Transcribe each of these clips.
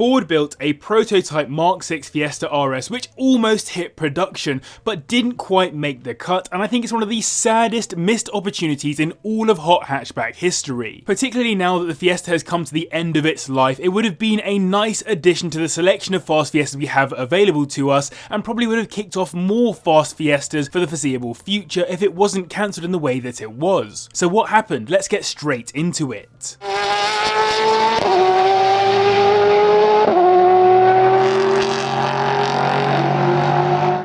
Ford built a prototype Mark 6 Fiesta RS which almost hit production but didn't quite make the cut, and I think it's one of the saddest missed opportunities in all of hot hatchback history. Particularly now that the Fiesta has come to the end of its life, it would have been a nice addition to the selection of fast Fiestas we have available to us, and probably would have kicked off more fast Fiestas for the foreseeable future if it wasn't cancelled in the way that it was. So what happened? Let's get straight into it.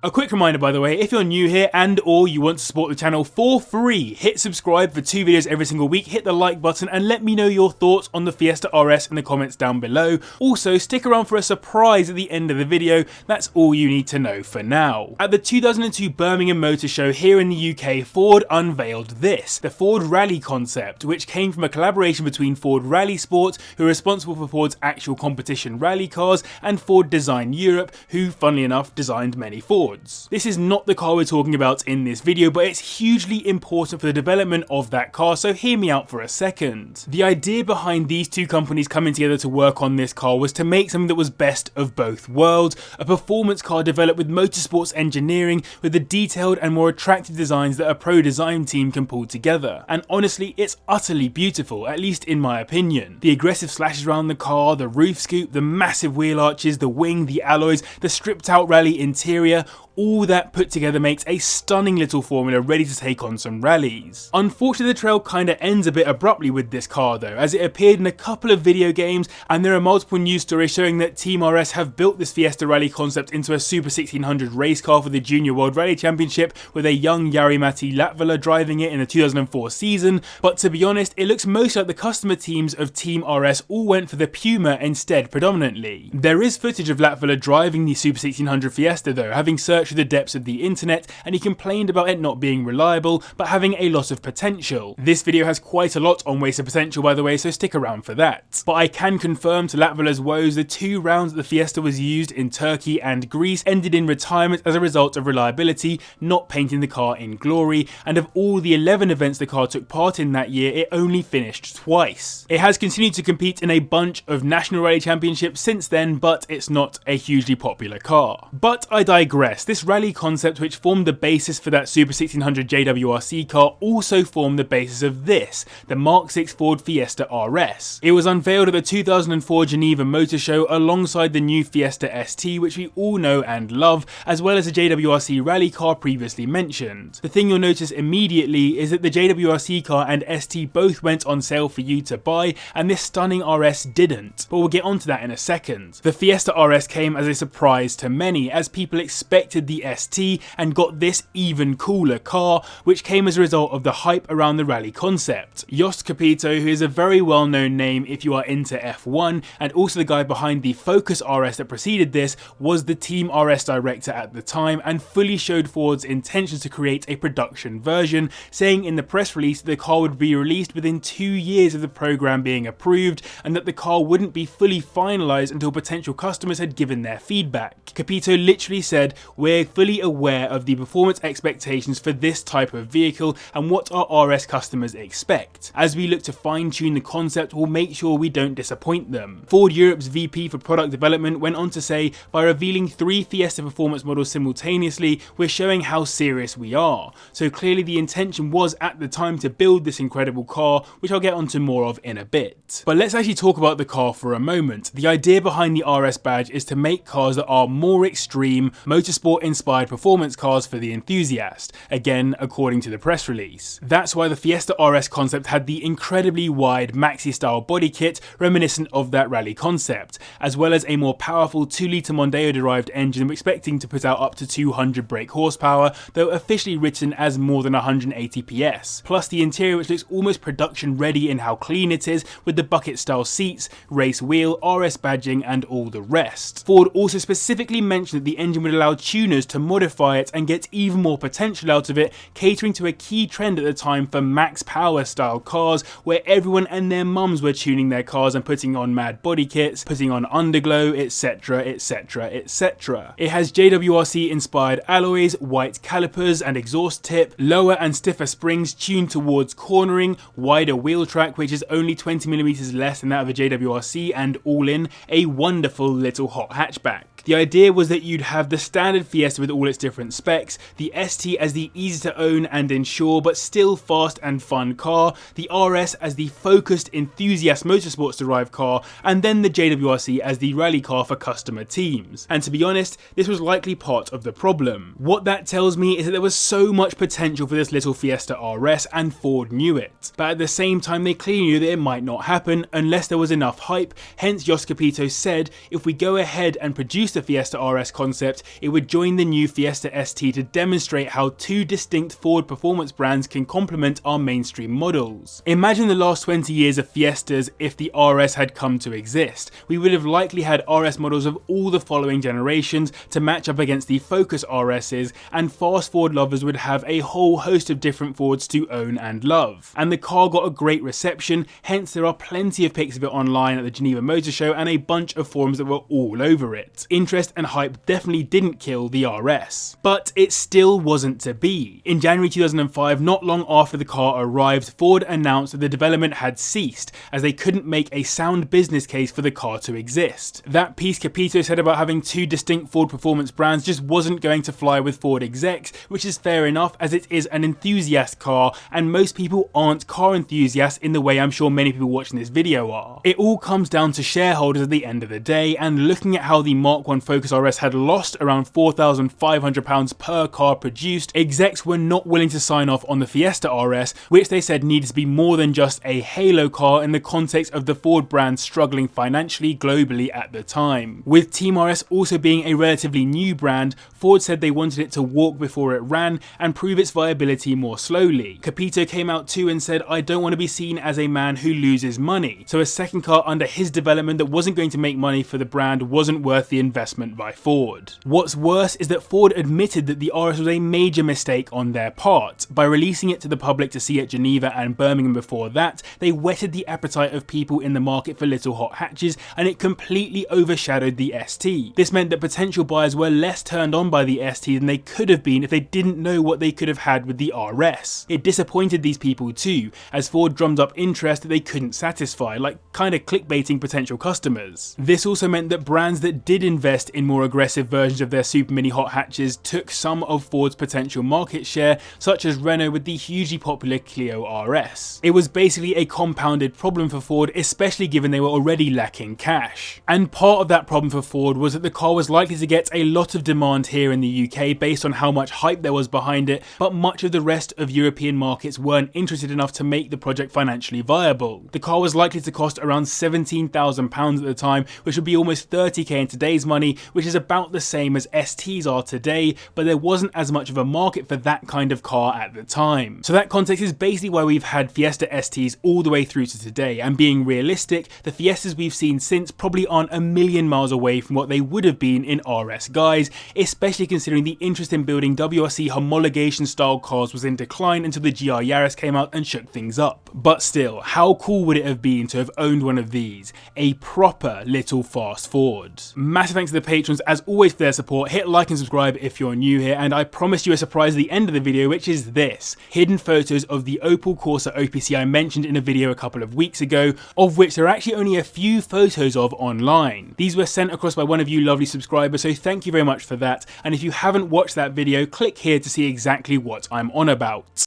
A quick reminder, by the way, if you're new here and or you want to support the channel for free, hit subscribe for 2 videos every single week, hit the like button and let me know your thoughts on the Fiesta RS in the comments down below. Also, stick around for a surprise at the end of the video. That's all you need to know for now. At the 2002 Birmingham Motor Show here in the UK, Ford unveiled this, the Ford RallyeConcept, which came from a collaboration between Ford Rally Sport, who are responsible for Ford's actual competition rally cars, and Ford Design Europe, who, funnily enough, designed many Fords. This is not the car we're talking about in this video, but it's hugely important for the development of that car, so hear me out for a second. The idea behind these two companies coming together to work on this car was to make something that was best of both worlds, a performance car developed with motorsports engineering with the detailed and more attractive designs that a pro design team can pull together. And honestly, it's utterly beautiful, at least in my opinion. The aggressive slashes around the car, the roof scoop, the massive wheel arches, the wing, the alloys, the stripped out rally interior, all that put together makes a stunning little formula ready to take on some rallies. Unfortunately, the trail kinda ends a bit abruptly with this car though, as it appeared in a couple of video games, and there are multiple news stories showing that Team RS have built this Fiesta RallyeConcept into a Super 1600 race car for the Junior World Rally Championship, with a young Jari-Matti Latvala driving it in the 2004 season, but to be honest, it looks most like the customer teams of Team RS all went for the Puma instead predominantly. There is footage of Latvala driving the Super 1600 Fiesta though, having searched through the depths of the internet, and he complained about it not being reliable but having a lot of potential. This video has quite a lot on wasted potential, by the way, so stick around for that. But I can confirm to Latvala's woes, the 2 rounds that the Fiesta was used in Turkey and Greece ended in retirement as a result of reliability not painting the car in glory, and of all the 11 events the car took part in that year, it only finished twice. It has continued to compete in a bunch of national rally championships since then, but it's not a hugely popular car. But I digress. This RallyeConcept, which formed the basis for that Super 1600 JWRC car, also formed the basis of this, the Mark 6 Ford Fiesta RS. It was unveiled at the 2004 Geneva Motor Show alongside the new Fiesta ST, which we all know and love, as well as the JWRC rally car previously mentioned. The thing you'll notice immediately is that the JWRC car and ST both went on sale for you to buy, and this stunning RS didn't, but we'll get onto that in a second. The Fiesta RS came as a surprise to many, as people expected the ST and got this even cooler car, which came as a result of the hype around the RallyeConcept. Jost Capito, who is a very well known name if you are into F1, and also the guy behind the Focus RS that preceded this, was the Team RS director at the time and fully showed Ford's intentions to create a production version, saying in the press release that the car would be released within 2 years of the program being approved, and that the car wouldn't be fully finalised until potential customers had given their feedback. Capito literally said, "We're fully aware of the performance expectations for this type of vehicle and what our RS customers expect. As we look to fine tune the concept, we'll make sure we don't disappoint them." Ford Europe's VP for product development went on to say, "By revealing 3 Fiesta performance models simultaneously, we're showing how serious we are." So clearly the intention was at the time to build this incredible car, which I'll get onto more of in a bit. But let's actually talk about the car for a moment. The idea behind the RS badge is to make cars that are more extreme, motorsport inspired performance cars for the enthusiast, again according to the press release. That's why the Fiesta RS concept had the incredibly wide maxi style body kit reminiscent of that RallyeConcept, as well as a more powerful 2-litre Mondeo derived engine expecting to put out up to 200 brake horsepower, though officially written as more than 180 PS, plus the interior which looks almost production ready in how clean it is, with the bucket style seats, race wheel, RS badging and all the rest. Ford also specifically mentioned that the engine would allow tuners managed to modify it and get even more potential out of it, catering to a key trend at the time for max power style cars, where everyone and their mums were tuning their cars and putting on mad body kits, putting on underglow, etc, etc, etc. It has JWRC inspired alloys, white calipers and exhaust tip, lower and stiffer springs tuned towards cornering, wider wheel track which is only 20mm less than that of a JWRC, and all in a wonderful little hot hatchback. The idea was that you'd have the standard Fiesta with all its different specs, the ST as the easy to own and insure but still fast and fun car, the RS as the focused enthusiast motorsports derived car, and then the JWRC as the rally car for customer teams. And to be honest, this was likely part of the problem. What that tells me is that there was so much potential for this little Fiesta RS and Ford knew it. But at the same time they clearly knew that it might not happen unless there was enough hype, hence Johannes Capito said if we go ahead and produce the Fiesta RS concept, it would join the new Fiesta ST to demonstrate how two distinct Ford performance brands can complement our mainstream models. Imagine the last 20 years of Fiestas if the RS had come to exist. We would have likely had RS models of all the following generations to match up against the Focus RSs, and fast Ford lovers would have a whole host of different Fords to own and love. And the car got a great reception, hence there are plenty of pics of it online at the Geneva Motor Show and a bunch of forums that were all over it. Interest and hype definitely didn't kill the RS. But it still wasn't to be. In January 2005, not long after the car arrived, Ford announced that the development had ceased, as they couldn't make a sound business case for the car to exist. That piece Capito said about having two distinct Ford performance brands just wasn't going to fly with Ford execs, which is fair enough as it is an enthusiast car, and most people aren't car enthusiasts in the way I'm sure many people watching this video are. It all comes down to shareholders at the end of the day, and looking at how the Mark I Focus RS had lost around £4,500 per car produced, execs were not willing to sign off on the Fiesta RS, which they said needed to be more than just a halo car in the context of the Ford brand struggling financially globally at the time. With Team RS also being a relatively new brand, Ford said they wanted it to walk before it ran and prove its viability more slowly. Capito came out too and said, "I don't want to be seen as a man who loses money," so a second car under his development that wasn't going to make money for the brand wasn't worth the investment by Ford. What's worse is that Ford admitted that the RS was a major mistake on their part. By releasing it to the public to see at Geneva and Birmingham before that, they whetted the appetite of people in the market for little hot hatches, and it completely overshadowed the ST. This meant that potential buyers were less turned on by the ST than they could have been if they didn't know what they could have had with the RS. It disappointed these people too, as Ford drummed up interest that they couldn't satisfy, like kinda clickbaiting potential customers. This also meant that brands that did invest in more aggressive versions of their super mini hot hatches took some of Ford's potential market share, such as Renault with the hugely popular Clio RS. It was basically a compounded problem for Ford, especially given they were already lacking cash. And part of that problem for Ford was that the car was likely to get a lot of demand here in the UK based on how much hype there was behind it, but much of the rest of European markets weren't interested enough to make the project financially viable. The car was likely to cost around £17,000 at the time, which would be almost 30k in today's money, which is about the same as STs are today, but there wasn't as much of a market for that kind of car at the time. So that context is basically why we've had Fiesta STs all the way through to today, and being realistic, the Fiestas we've seen since probably aren't a million miles away from what they would have been in RS guise, especially considering the interest in building WRC homologation style cars was in decline until the GR Yaris came out and shook things up. But still, how cool would it have been to have owned one of these? A proper little fast Ford. Massive thanks to the patrons as always for their support. Hit like and subscribe if you're new here, and I promised you a surprise at the end of the video, which is this: hidden photos of the Opel Corsa OPC I mentioned in a video a couple of weeks ago, of which there are actually only a few photos of online. These were sent across by one of you lovely subscribers, so thank you very much for that, and if you haven't watched that video, click here to see exactly what I'm on about.